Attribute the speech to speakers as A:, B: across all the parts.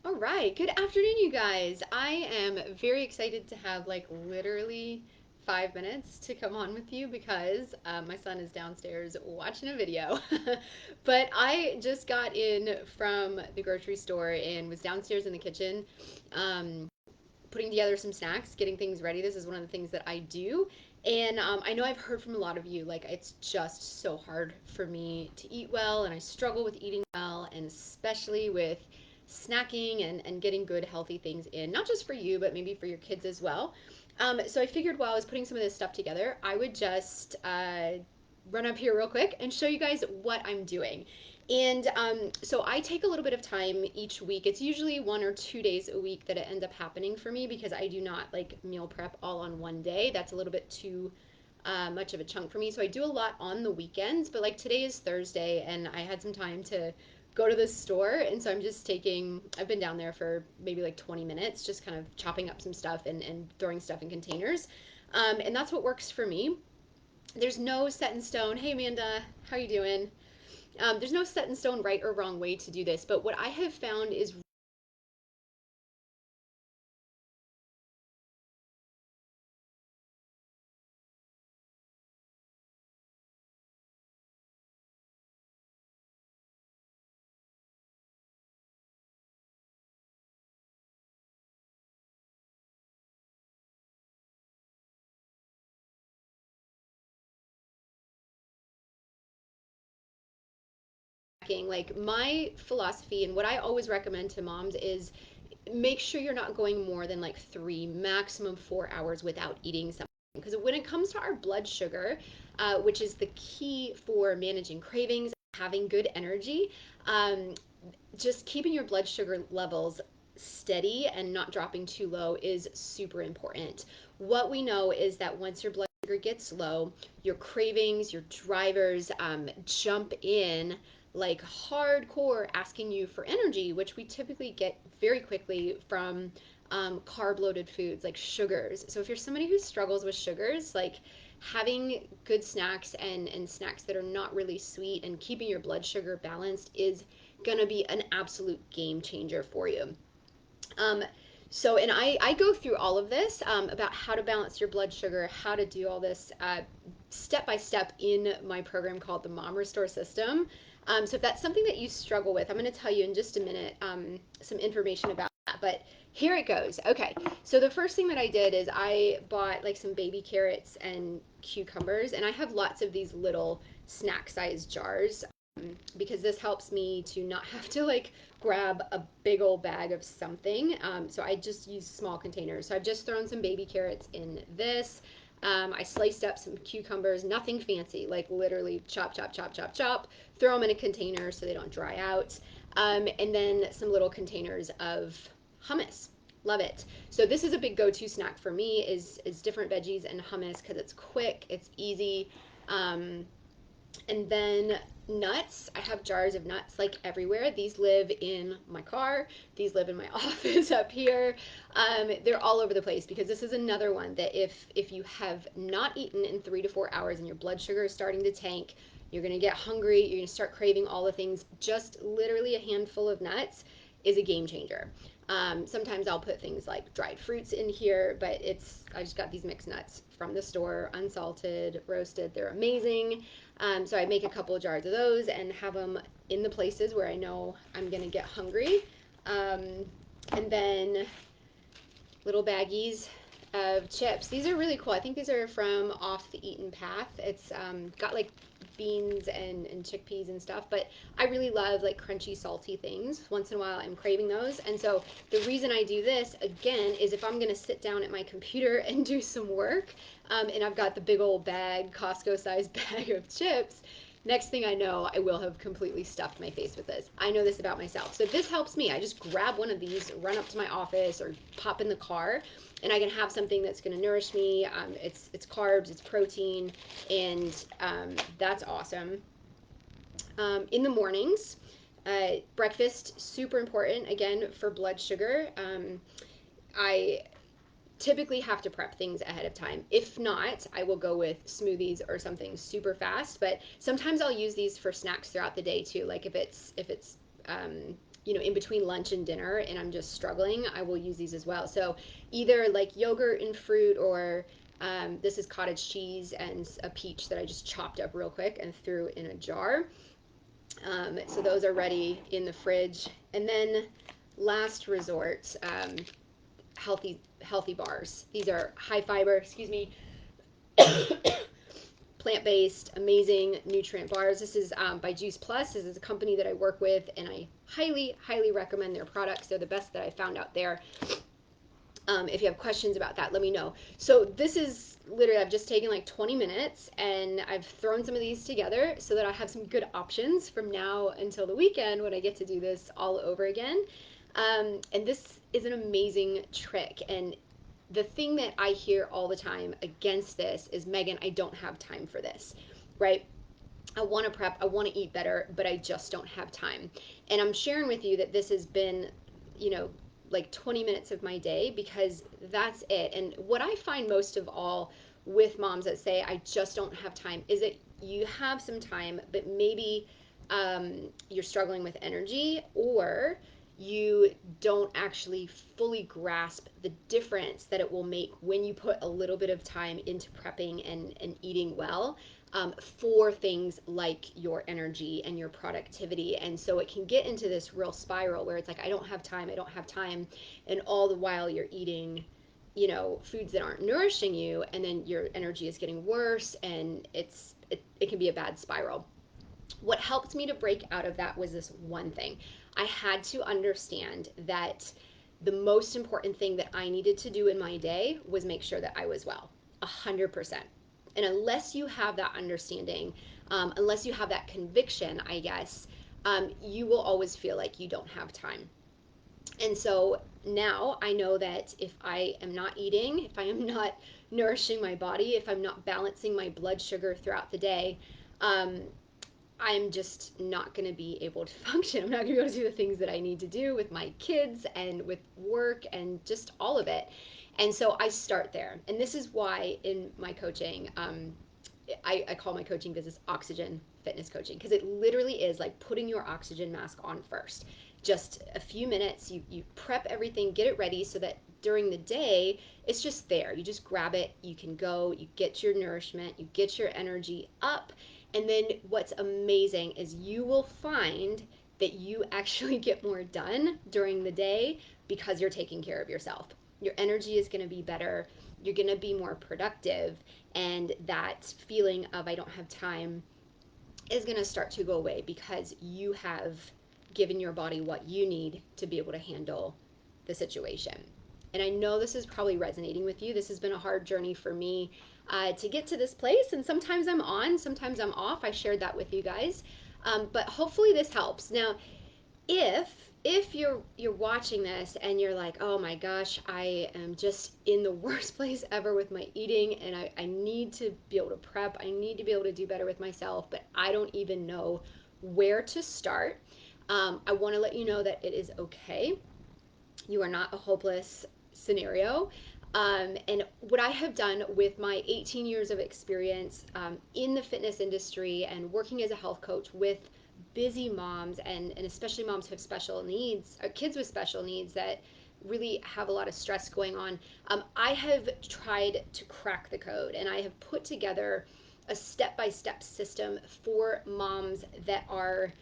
A: All right, good afternoon, you guys. I am very excited to have like literally 5 minutes to come on with you because my son is downstairs watching a video. But I just got in from the grocery store and was downstairs in the kitchen, um, putting together some snacks, getting things ready. This is one of the things that I do. And I know I've heard from a lot of you, like, it's just so hard for me to eat well, and I struggle with eating well, and especially with snacking and getting good, healthy things in, not just for you, but maybe for your kids as well. So I figured while I was putting some of this stuff together, I would just run up here real quick and show you guys what I'm doing. And so I take a little bit of time each week. It's usually 1 or 2 days a week that it ends up happening for me because I do not like meal prep all on one day. That's a little bit too much of a chunk for me. So I do a lot on the weekends, but like today is Thursday and I had some time to go to the store. And so I've been down there for maybe like 20 minutes, just kind of chopping up some stuff and throwing stuff in containers. And that's what works for me. There's no set in stone. Hey, Amanda, how you doing? There's no set in stone right or wrong way to do this, but what I have found is like my philosophy and what I always recommend to moms is make sure you're not going more than like 3, maximum 4 hours without eating something. Because when it comes to our blood sugar, which is the key for managing cravings, having good energy, um, just keeping your blood sugar levels steady and not dropping too low is super important. What we know is that once your blood sugar gets low, your cravings, your drivers jump in like hardcore asking you for energy, which we typically get very quickly from carb loaded foods like sugars. So if you're somebody who struggles with sugars, like having good snacks and snacks that are not really sweet and keeping your blood sugar balanced is going to be an absolute game changer for you. Um, and I go through all of this about how to balance your blood sugar, how to do all this step by step in my program called the Mom Restore System. So if that's something that you struggle with, I'm going to tell you in just a minute some information about that. But here it goes. Okay, so the first thing that I did is I bought like some baby carrots and cucumbers, and I have lots of these little snack size jars because this helps me to not have to like grab a big old bag of something. So I just use small containers. So I've just thrown some baby carrots in this. I sliced up some cucumbers, nothing fancy, like literally chop, chop, chop, chop, chop. Throw them in a container so they don't dry out. And then some little containers of hummus. Love it. So this is a big go-to snack for me is different veggies and hummus because it's quick, it's easy. Um, and then nuts. I have jars of nuts like everywhere. These live in my car. These live in my office up here. They're all over the place because this is another one that if you have not eaten in 3 to 4 hours and your blood sugar is starting to tank, you're gonna get hungry. You're gonna start craving all the things. Just literally a handful of nuts is a game changer. Sometimes I'll put things like dried fruits in here, but I just got these mixed nuts from the store, unsalted, roasted. They're amazing. So I make a couple of jars of those and have them in the places where I know I'm gonna get hungry. Um, and then little baggies of chips. These are really cool. I think these are from Off the Eaten Path. It's got like beans and chickpeas and stuff, but I really love like crunchy, salty things. Once in a while, I'm craving those. And so the reason I do this again is if I'm gonna sit down at my computer and do some work, and I've got the big old bag, Costco sized bag of chips, next thing I know, I will have completely stuffed my face with this. I know this about myself. So this helps me. I just grab one of these, run up to my office or pop in the car, and I can have something that's going to nourish me. It's carbs, it's protein, and that's awesome. In the mornings, breakfast super important again for blood sugar. I typically have to prep things ahead of time. If not, I will go with smoothies or something super fast. But sometimes I'll use these for snacks throughout the day too. Like if it's in between lunch and dinner and I'm just struggling, I will use these as well. So either like yogurt and fruit, or this is cottage cheese and a peach that I just chopped up real quick and threw in a jar. So those are ready in the fridge. And then last resort, healthy bars. These are high fiber, excuse me, plant-based, amazing nutrient bars. This is by Juice Plus. This is a company that I work with, and I highly recommend their products. They're the best that I found out there. If you have questions about that, let me know. So this is literally, I've just taken like 20 minutes and I've thrown some of these together so that I have some good options from now until the weekend when I get to do this all over again. And this is an amazing trick. And the thing that I hear all the time against this is, Megan, I don't have time for this, right? I want to prep, I want to eat better, but I just don't have time. And I'm sharing with you that this has been, you know, like 20 minutes of my day, because that's it. And what I find most of all with moms that say, I just don't have time, is that you have some time, but maybe you're struggling with energy, or you don't actually fully grasp the difference that it will make when you put a little bit of time into prepping and eating well, for things like your energy and your productivity. And so it can get into this real spiral where it's like, I don't have time, I don't have time. And all the while you're eating, foods that aren't nourishing you, and then your energy is getting worse, and it can be a bad spiral. What helped me to break out of that was this one thing. I had to understand that the most important thing that I needed to do in my day was make sure that I was well, 100%. And unless you have that understanding, unless you have that conviction, I guess, you will always feel like you don't have time. And so now I know that if I am not eating, if I am not nourishing my body, if I'm not balancing my blood sugar throughout the day, um, I'm just not going to be able to function. I'm not going to be able to do the things that I need to do with my kids and with work and just all of it. And so I start there. And this is why in my coaching, I call my coaching business Oxygen Fitness Coaching, because it literally is like putting your oxygen mask on first. Just a few minutes, you prep everything, get it ready so that during the day, it's just there. You just grab it, you can go, you get your nourishment, you get your energy up. And then what's amazing is you will find that you actually get more done during the day because you're taking care of yourself. Your energy is going to be better, you're going to be more productive, and that feeling of I don't have time is going to start to go away because you have given your body what you need to be able to handle the situation. And I know this is probably resonating with you. This has been a hard journey for me to get to this place. And sometimes I'm on, sometimes I'm off. I shared that with you guys. But hopefully this helps. Now, if you're watching this and you're like, oh my gosh, I am just in the worst place ever with my eating, and I need to be able to prep, I need to be able to do better with myself, but I don't even know where to start, I want to let you know that it is okay. You are not a hopeless scenario. And what I have done with my 18 years of experience in the fitness industry and working as a health coach with busy moms, and especially moms who have special needs, kids with special needs that really have a lot of stress going on, I have tried to crack the code, and I have put together a step-by-step system for moms that are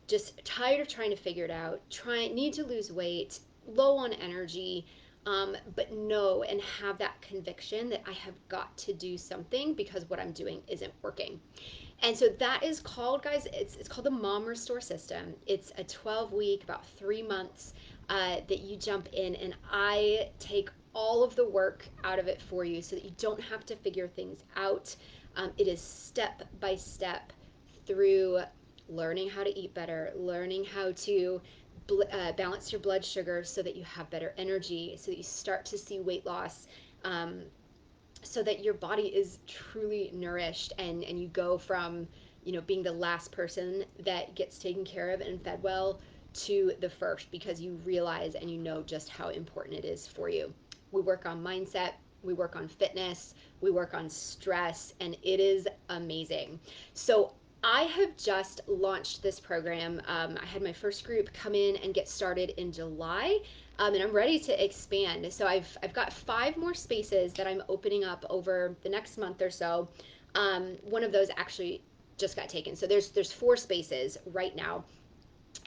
A: just tired of trying to figure it out, need to lose weight, low on energy, but know and have that conviction that I have got to do something because what I'm doing isn't working. And so that is called, guys, it's called the Mom Restore System. It's a 12-week, about 3 months that you jump in, and I take all of the work out of it for you so that you don't have to figure things out. It is step by step through learning how to eat better, learning how to balance your blood sugar so that you have better energy, so that you start to see weight loss, so that your body is truly nourished, and you go from being the last person that gets taken care of and fed well to the first, because you realize and you know just how important it is for you. We work on mindset, we work on fitness, we work on stress, and it is amazing. So I have just launched this program. I had my first group come in and get started in July, and I'm ready to expand. So I've got 5 more spaces that I'm opening up over the next month or so. One of those actually just got taken. So there's 4 spaces right now.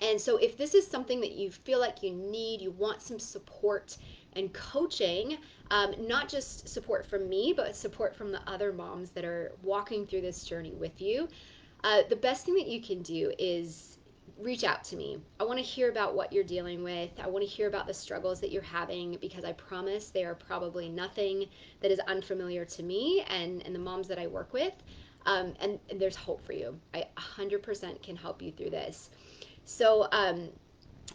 A: And so, if this is something that you feel like you need, you want some support and coaching, not just support from me, but support from the other moms that are walking through this journey with you, the best thing that you can do is reach out to me. I want to hear about what you're dealing with. I want to hear about the struggles that you're having because I promise they are probably nothing that is unfamiliar to me and the moms that I work with. And there's hope for you. I 100% can help you through this. So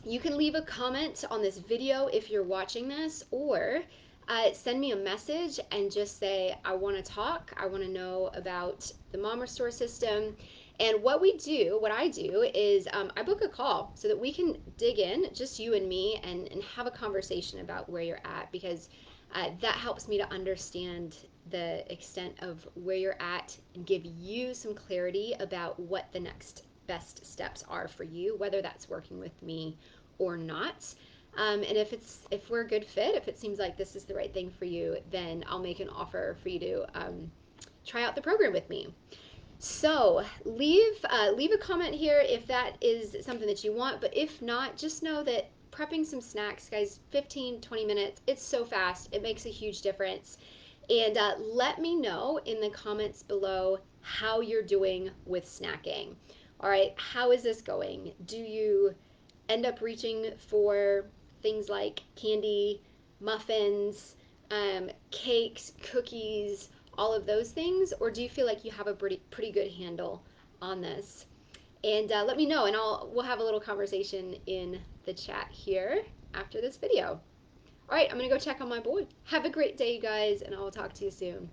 A: you can leave a comment on this video if you're watching this, or send me a message and just say, I want to talk. I want to know about the Mom Restore system. And what I do is I book a call so that we can dig in, just you and me, and have a conversation about where you're at, because that helps me to understand the extent of where you're at and give you some clarity about what the next best steps are for you, whether that's working with me or not. And if we're a good fit, if it seems like this is the right thing for you, then I'll make an offer for you to try out the program with me. So leave a comment here if that is something that you want. But if not, just know that prepping some snacks, guys, 15-20 minutes, it's so fast. It makes a huge difference. And let me know in the comments below how you're doing with snacking. All right, how is this going? Do you end up reaching for things like candy, muffins, cakes, cookies, all of those things? Or do you feel like you have a pretty good handle on this? And let me know, and we'll have a little conversation in the chat here after this video. All right, I'm gonna go check on my boy. Have a great day, you guys, and I'll talk to you soon.